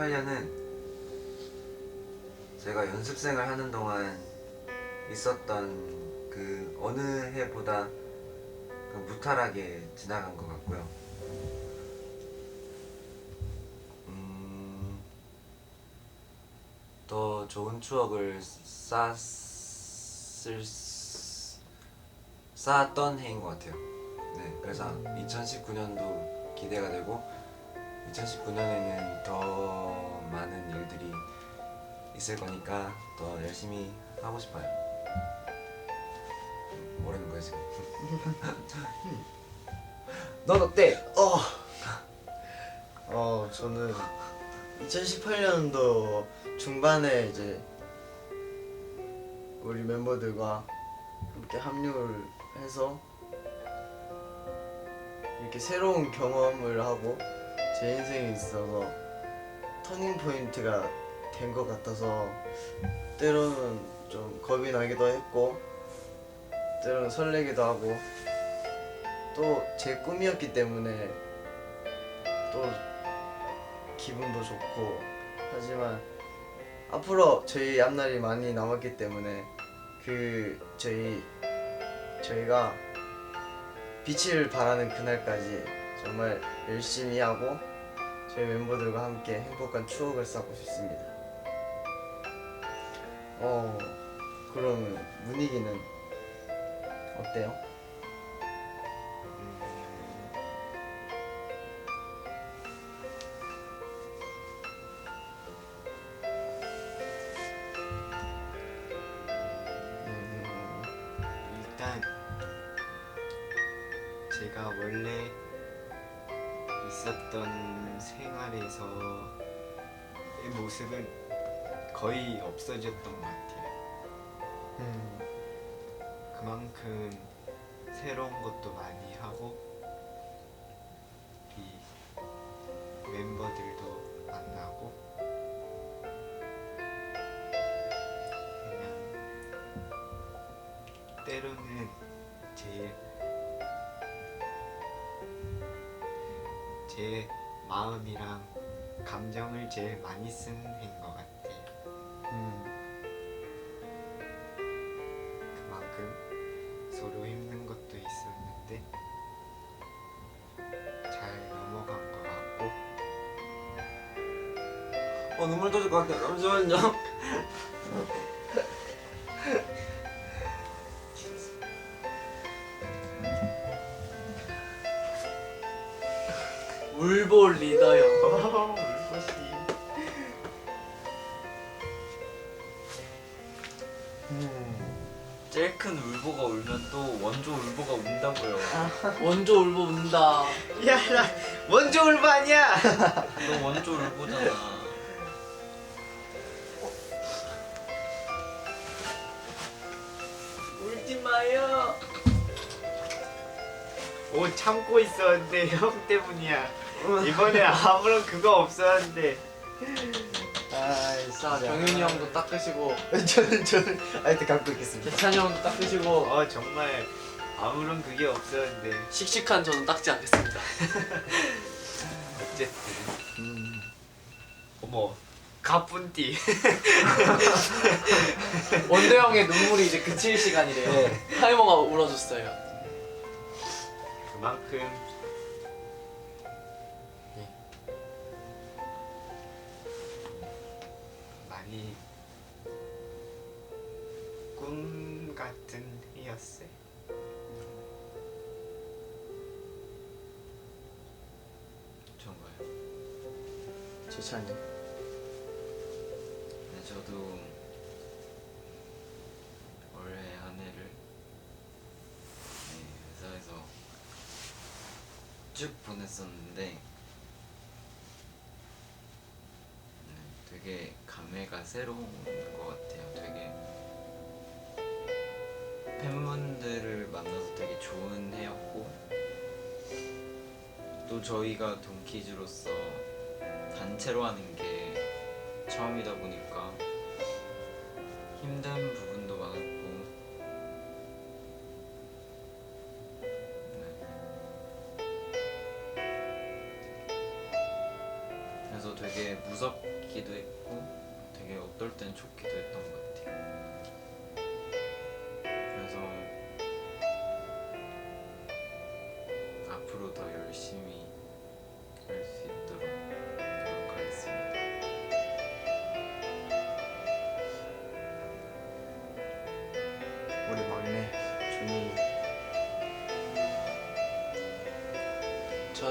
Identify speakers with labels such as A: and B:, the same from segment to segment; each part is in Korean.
A: 2018년은 제가 연습생을 하는 동안 있었던 그 어느 해보다 무탈하게 지나간 것 같고요. 더 좋은 추억을 쌓았던 해인 것 같아요. 네, 그래서 2019년도 기대가 되고 2019년에는 더 많은 일들이 있을 거니까 더 열심히 하고 싶어요. 뭐라는 거야 지금? 넌 어때?
B: 저는 2018년도 중반에 이제 우리 멤버들과 함께 합류를 해서 이렇게 새로운 경험을 하고 제 인생에 있어서 터닝 포인트가 된 것 같아서 때로는 좀 겁이 나기도 했고 때로는 설레기도 하고 또 제 꿈이었기 때문에 또 기분도 좋고 하지만 앞으로 저희 앞날이 많이 남았기 때문에 저희가 빛을 발하는 그날까지 정말 열심히 하고 저희 멤버들과 함께 행복한 추억을 쌓고 싶습니다. 그럼 문익이는 어때요?
C: 일단 제가 원래 있었던 생활에서의 모습은 거의 없어졌던 것 같아요. 그만큼 새로운 것도 많이 하고 이 멤버들도 만나고 그냥 때로는 제 마음이랑 감정을 제일 많이 쓴 해인 것 같아요. 그만큼 서로 힘든 것도 있었는데 잘 넘어간 것 같고
A: 눈물 터질 것 같아요. 잠시만요.
D: 울보 리더요.
C: 울보시
E: 제일 큰 울보가 울면 또 원조 울보가 운다고요.
D: 원조 울보 운다.
C: 야나 원조 울보 아니야.
E: 너 원조 울보잖아.
D: 울지 마요.
C: 오 참고 있었는데 형 때문이야. 이번에 아무런 그거 없었는데.
B: 진짜
D: 정윤이 형도 닦으시고
B: 저는 아이때 갖고 있겠습니다.
D: 재찬이 형도 닦으시고
C: 정말 아무런 그게 없었는데.
D: 씩씩한 저는 닦지 않겠습니다.
C: 어쨌든 어머 가뿐띠.
D: 원대 형의 눈물이 이제 그칠 시간이래요. 타이머가 울어줬어요.
C: 그만큼 많이 꿈 같은 해였어요.
E: 정말.
B: 재찬이.
E: 네, 저도 올해 한 해를 회사에서 쭉 보냈었는데 되게 감회가 새로운 것 같아요. 되게 팬분들을 만나서 되게 좋은 해였고 또 저희가 돈키즈로서 단체로 하는 게 처음이다 보니까 힘든 부분도 많았고 그래서 되게 무섭고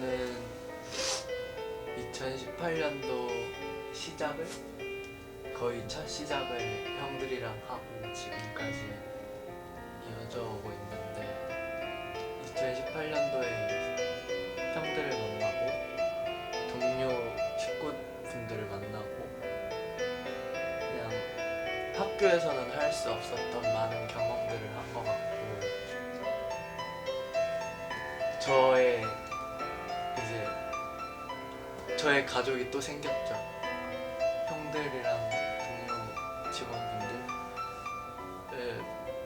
D: 저는 2018년도 시작을 거의 첫 시작을 형들이랑 하고 지금까지 이어져 오고 있는데 2018년도에 형들을 만나고 동료 식구분들을 만나고 그냥 학교에서는 할 수 없었던 많은 경험들을 한 것 같고 저의 가족이 또 생겼죠. 형들이랑 동료 직원분들을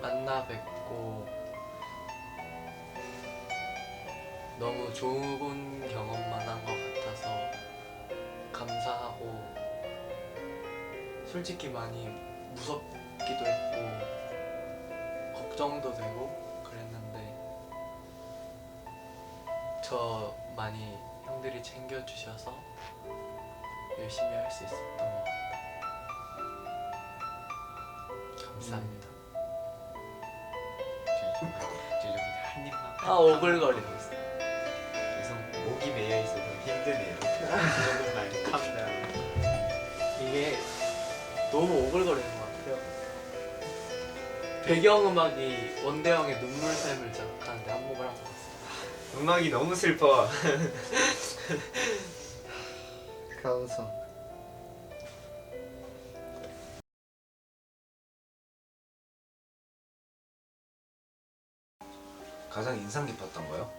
D: 만나 뵙고 너무 좋은 경험만 한 것 같아서 감사하고 솔직히 많이 무섭기도 했고 걱정도 되고 그랬는데 저 많이 형들이 챙겨주셔서 열심히 할 수 있었던 것 같아요. 감사합니다.
C: 죄송합니다. 한 입만.
D: 아 오글거리고 있어요.
C: 계속 목이 메여 있어서 힘드네요. 조금만 캄다운.
D: 이게 너무 오글거리는 것 같아요. 배경음악이 원대형의 눈물샘을 자극하는데 한몫을 한 것 같아요.
C: 음악이 너무 슬퍼.
B: 감성.
A: 가장 인상 깊었던 거요?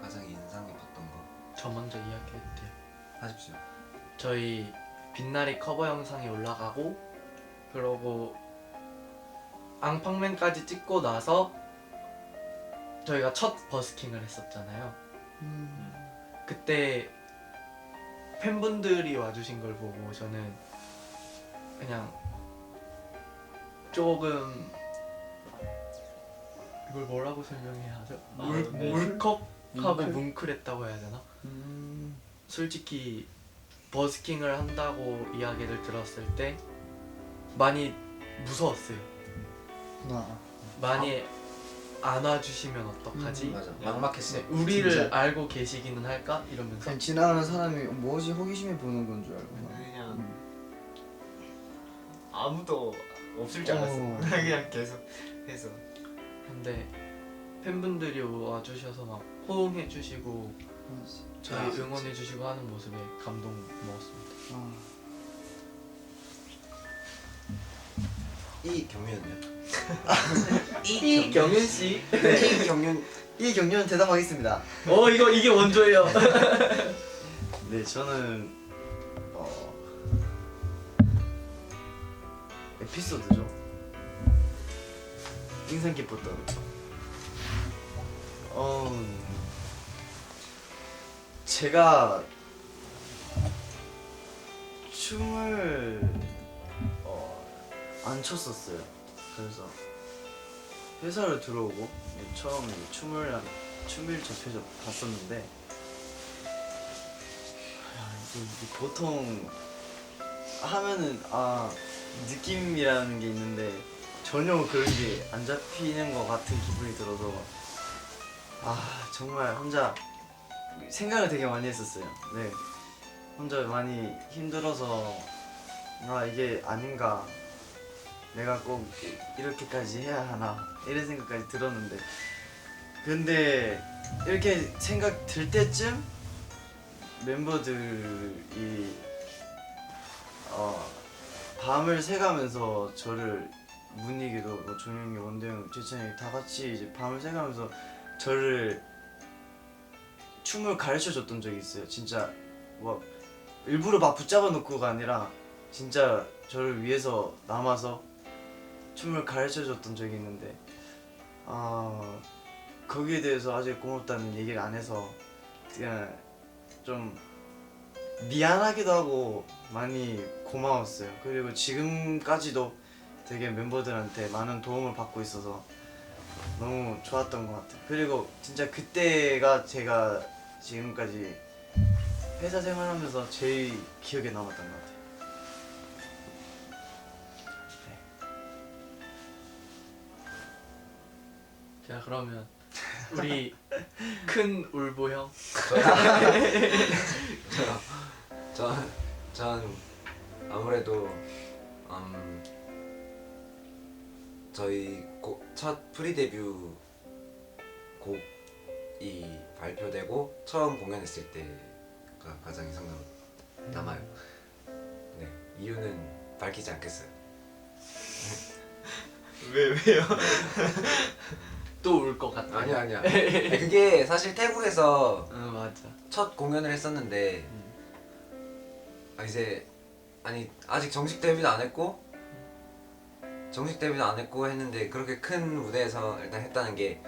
A: 가장 인상 깊었던 거
D: 저 먼저 이야기해도 돼요?
A: 하십시오.
D: 저희 빛나리 커버 영상이 올라가고 그러고 앙팡맨까지 찍고 나서 저희가 첫 버스킹을 했었잖아요. 그때 팬분들이 와주신 걸 보고 저는 그냥 조금 이걸 뭐라고 설명해야 하죠? 울컥하고 뭉클했다고 해야 되나? 솔직히 버스킹을 한다고 이야기를 들었을 때 많이 무서웠어요. 많이 안 와주시면 어떡하지?
A: 맞아. 막막했어.
D: 우리를
B: 진짜.
D: 알고 계시기는 할까? 이러면서
B: 그냥 지나가는 사람이 뭐지 호기심에 보는 건 줄 알고.
C: 그냥 아무도 없을 줄 알았어.
B: 어.
C: 그냥 계속 해서.
D: 근데 팬분들이 와주셔서 막 호응해주시고 저희 응원해주시고 하는 모습에 감동 먹었습니다.
A: 이 경륜은요?
D: 이경윤 씨.
A: 이 경륜
B: 이 경륜은 대답하겠습니다.
D: 이게 원조예요.
B: 네, 저는 에피소드죠. 인상 깊었던 제가 춤을 안 췄었어요. 그래서 회사를 들어오고 처음 춤을 접해서 봤었는데 이게 보통 하면은 느낌이라는 게 있는데 전혀 그런 게 안 잡히는 것 같은 기분이 들어서 정말 혼자 생각을 되게 많이 했었어요. 네, 혼자 많이 힘들어서 이게 아닌가, 내가 꼭 이렇게까지 해야 하나 이런 생각까지 들었는데 근데 이렇게 생각 들 때쯤 멤버들이 밤을 새가면서 저를 문익이도 뭐 종영이, 원대형, 재찬이 다 같이 이제 밤을 새가면서 저를 춤을 가르쳐 줬던 적이 있어요. 진짜 뭐 일부러 막 붙잡아 놓고가 아니라 진짜 저를 위해서 남아서 춤을 가르쳐 줬던 적이 있는데 거기에 대해서 아직 고맙다는 얘기를 안 해서 그냥 좀 미안하기도 하고 많이 고마웠어요. 그리고 지금까지도 되게 멤버들한테 많은 도움을 받고 있어서 너무 좋았던 것 같아요. 그리고 진짜 그때가 제가 지금까지 회사 생활하면서 제일 기억에 남았던 것 같아요.
D: 자 그러면 우리 큰 울보 형.
A: 전 아무래도 저희 첫 프리 데뷔 곡이 발표되고 처음 공연했을 때가 가장 인상적으로 남아요. 네, 이유는 밝히지 않겠어요.
C: 왜요?
D: 또 울 것 같아.
A: 아니야. 그게 사실 태국에서
D: 맞아.
A: 첫 공연을 했었는데 이제 아직 정식 데뷔도 안 했고 했는데 그렇게 큰 무대에서 일단 했다는 게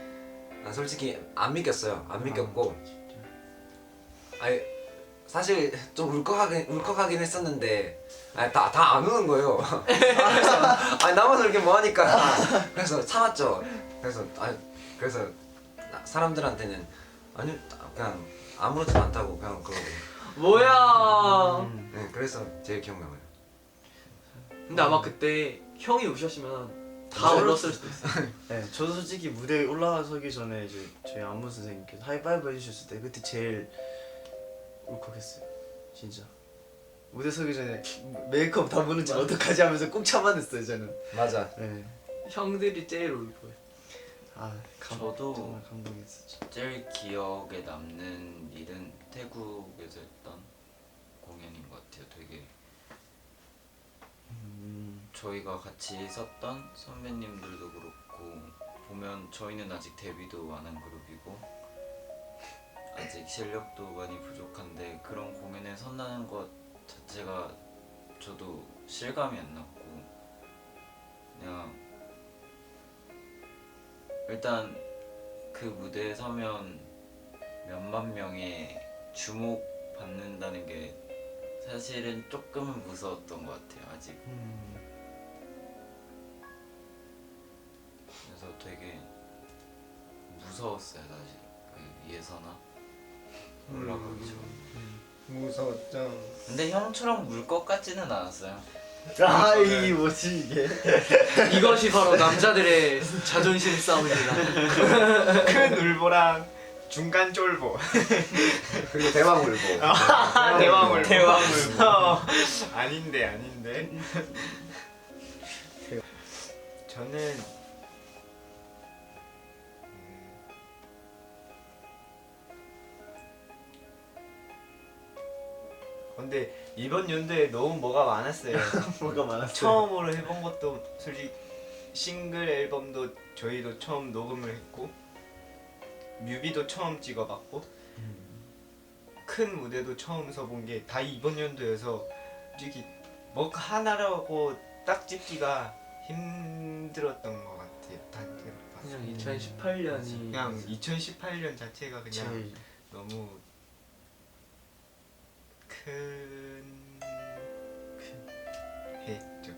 A: 난 솔직히 안 믿겼어요. 안 믿겼고 사실 좀 울컥하긴 했었는데 다 안 우는 거예요. 그래서 나만 울게 뭐 하니까 그래서 참았죠. 그래서 사람들한테는 그냥 아무렇지도 않다고 그냥 그러고.
D: 뭐야?
A: 네, 그래서 제일 기억나요.
D: 근데 아마 그때 형이 우셨으면 다 울었을 수도 있어.
B: 네, 저도 솔직히 무대에 올라서기 전에 이제 저희 안무 선생님께서 하이파이브 해주셨을 때 그때 제일 울컥했어요. 진짜 무대 서기 전에 메이크업 다 무는지 어떡하지 하면서 꼭 참아냈어요 저는.
A: 맞아.
B: 네.
D: 형들이 제일 울보여.
E: 저도
B: 정말 감동했었죠.
E: 제일 기억에 남는 일은 태국에서 했던 공연인 것 같아요. 되게 저희가 같이 있었던 선배님들도 그렇고 보면 저희는 아직 데뷔도 안 한 그룹이고 아직 실력도 많이 부족한데 그런 공연에 선다는 것 자체가 저도 실감이 안 났고 그냥 일단 그 무대에 서면 몇만 명의 주목받는다는 게 사실은 조금은 무서웠던 것 같아요. 아직. 그래서 되게 무서웠어요 사실. 그 위에서나 올라가기 전.
C: 무서웠죠.
E: 근데 형처럼 울 것 같지는 않았어요.
B: 이 뭐지 이게?
D: 이것이 바로 남자들의 자존심 싸움입니다.
C: 큰 울보랑 중간 쫄보.
A: 그리고 대왕 울보.
C: 대왕울보. 아닌데. 저는 근데 이번 연도에 너무 뭐가 많았어요.
B: 뭐가 많았어요.
C: 처음으로 해본 것도 솔직히 싱글 앨범도 저희도 처음 녹음을 했고 뮤비도 처음 찍어봤고 큰 무대도 처음 서본 게 다 이번 연도여서 솔직히 뭐 하나라고 딱 찍기가 힘들었던 것 같아요. 단체로 봤을
D: 그냥
C: 때.
D: 2018년이
C: 그냥 2018년 자체가 그냥
B: 제일
C: 너무 큰 해죠.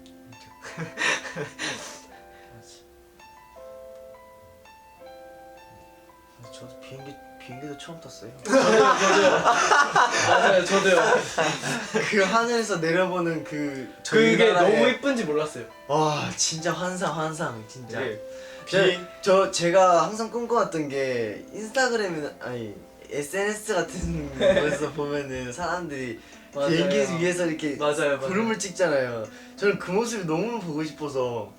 B: 저도 비행기도 처음 탔어요.
D: 맞아요. 저도요.
B: 그 하늘에서 내려보는 그
D: 그게
B: 나라의-
D: 너무 이쁜지 몰랐어요.
B: 와 진짜 환상 진짜.
C: 네.
B: 제가 항상 꿈꿔왔던 게 인스타그램이나 SNS 같은 곳에서 보면은 사람들이
D: 맞아요.
B: 비행기 위에서 이렇게
D: 맞아요.
B: 구름을 찍잖아요. 저는 그 모습이 너무 보고 싶어서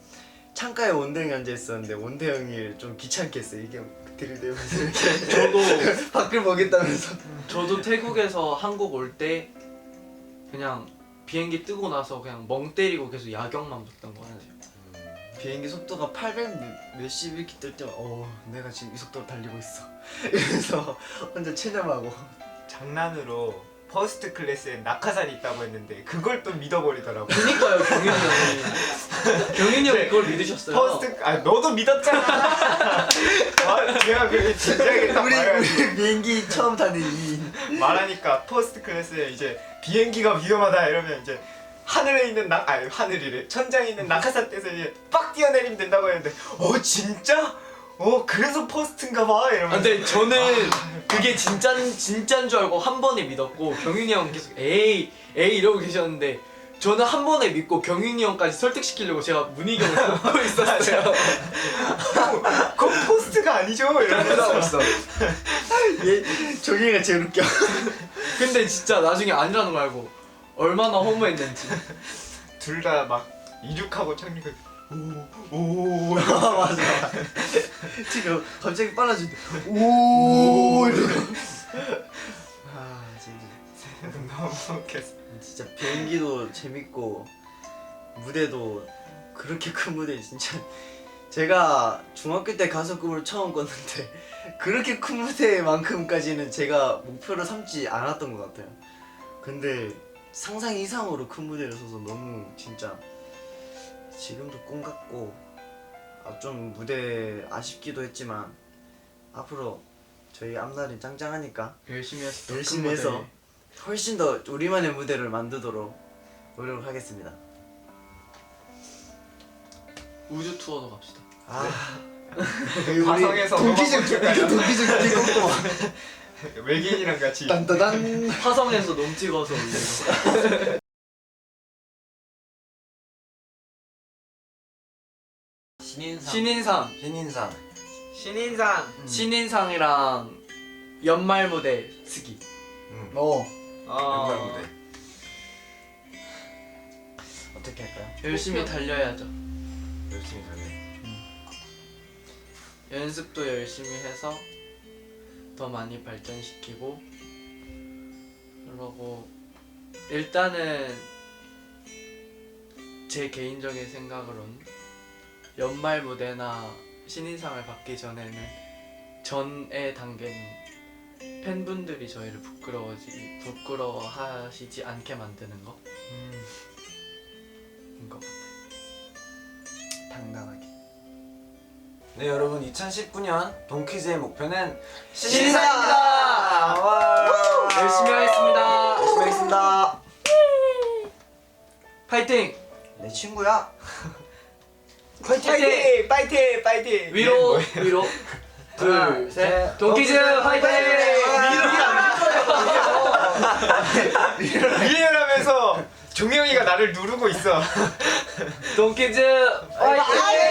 B: 창가에 원대형이 앉아 있었는데 원대형이 좀 귀찮게 했어요. 이게 들이대면서 이렇게
D: 저도
B: 밖을 보겠다면서.
D: 저도 태국에서 한국 올 때 그냥 비행기 뜨고 나서 그냥 멍 때리고 계속 야경만 봤던 것 같아요.
B: 비행기 속도가 800 몇십 이렇게 뜰 때만 내가 지금 이 속도로 달리고 있어 이러면서 혼자 체념하고.
C: 장난으로 퍼스트 클래스에 낙하산이 있다고 했는데 그걸 또 믿어버리더라고.
D: 그니까요, 경윤이 형이 그걸 믿으셨어요.
C: 너도 믿었잖아. 제가 그게 진지하게 딱
B: 우리 비행기 처음 타는 이인.
C: 말하니까 퍼스트 클래스에 이제 비행기가 위험하다 이러면 이제 하늘에 있는 하늘이래 천장에 있는 낙하산 떼서 이제 빡 뛰어내리면 된다고 했는데 진짜? 그래서 퍼스트인가 봐 이러면서.
D: 근데 저는 그게 진짠 줄 알고 한 번에 믿었고 경윤이 형 계속 에이 이러고 계셨는데 저는 한 번에 믿고 경윤이 형까지 설득시키려고 제가 문희경을 보고 있었어요.
C: 그건 포스트가 아니죠 이러면서
B: 얘 저기가 제일 웃겨.
D: 근데 진짜 나중에 아니라는 거 알고 얼마나 허무했는지.
C: 둘 다 막 이륙하고 착륙을
B: 오 맞아. 지금 갑자기 빨라진다. 오 이러고. 아 진짜.
C: 너무 웃겼어.
B: 진짜 비행기도 재밌고 무대도 그렇게 큰 무대 진짜 제가 중학교 때 가수 꿈을 처음 꿨는데 그렇게 큰 무대만큼까지는 제가 목표로 삼지 않았던 것 같아요. 근데 상상 이상으로 큰 무대를 서서 너무 진짜 지금도 꿈 같고 좀 무대 아쉽기도 했지만 앞으로 저희 앞날이 짱짱하니까
D: 열심히 해서
B: 열심히 해서 훨씬 더 우리만의 무대를 만들도록 노력을 하겠습니다.
D: 우주 투어도 갑시다.
C: 화성에서
B: 동기적 기겁고
C: 외계인이랑 같이
B: 딴따단.
D: 화성에서 놈 찍어서 올리고.
E: 신인상.
D: 신인상.
A: 신인상.
D: 신인상이랑 연말 무대 쓰기.
A: 연말 무대.
B: 어떻게 할까요?
D: 열심히 달려야죠.
A: 열심히 잘해.
D: 연습도 열심히 해서 더 많이 발전시키고 그러고 일단은 제 개인적인 생각으로는 연말 무대나 신인상을 받기 전에는 전의 단계는 팬분들이 저희를 부끄러워하시지 않게 만드는 거인 것 같아요.
B: 당당하게.
A: 네 여러분 2019년 동키즈의 목표는
B: 신인상입니다.
D: 열심히 하겠습니다.
B: 열심히 하겠습니다.
D: 파이팅!
B: 내 친구야.
C: 파이팅! 파이팅! 파이팅!
D: 위로 위로 둘 셋 동키즈 파이팅!
C: 위에라면서 종영이가 나를 누르고 있어.
D: 동키즈 파이팅!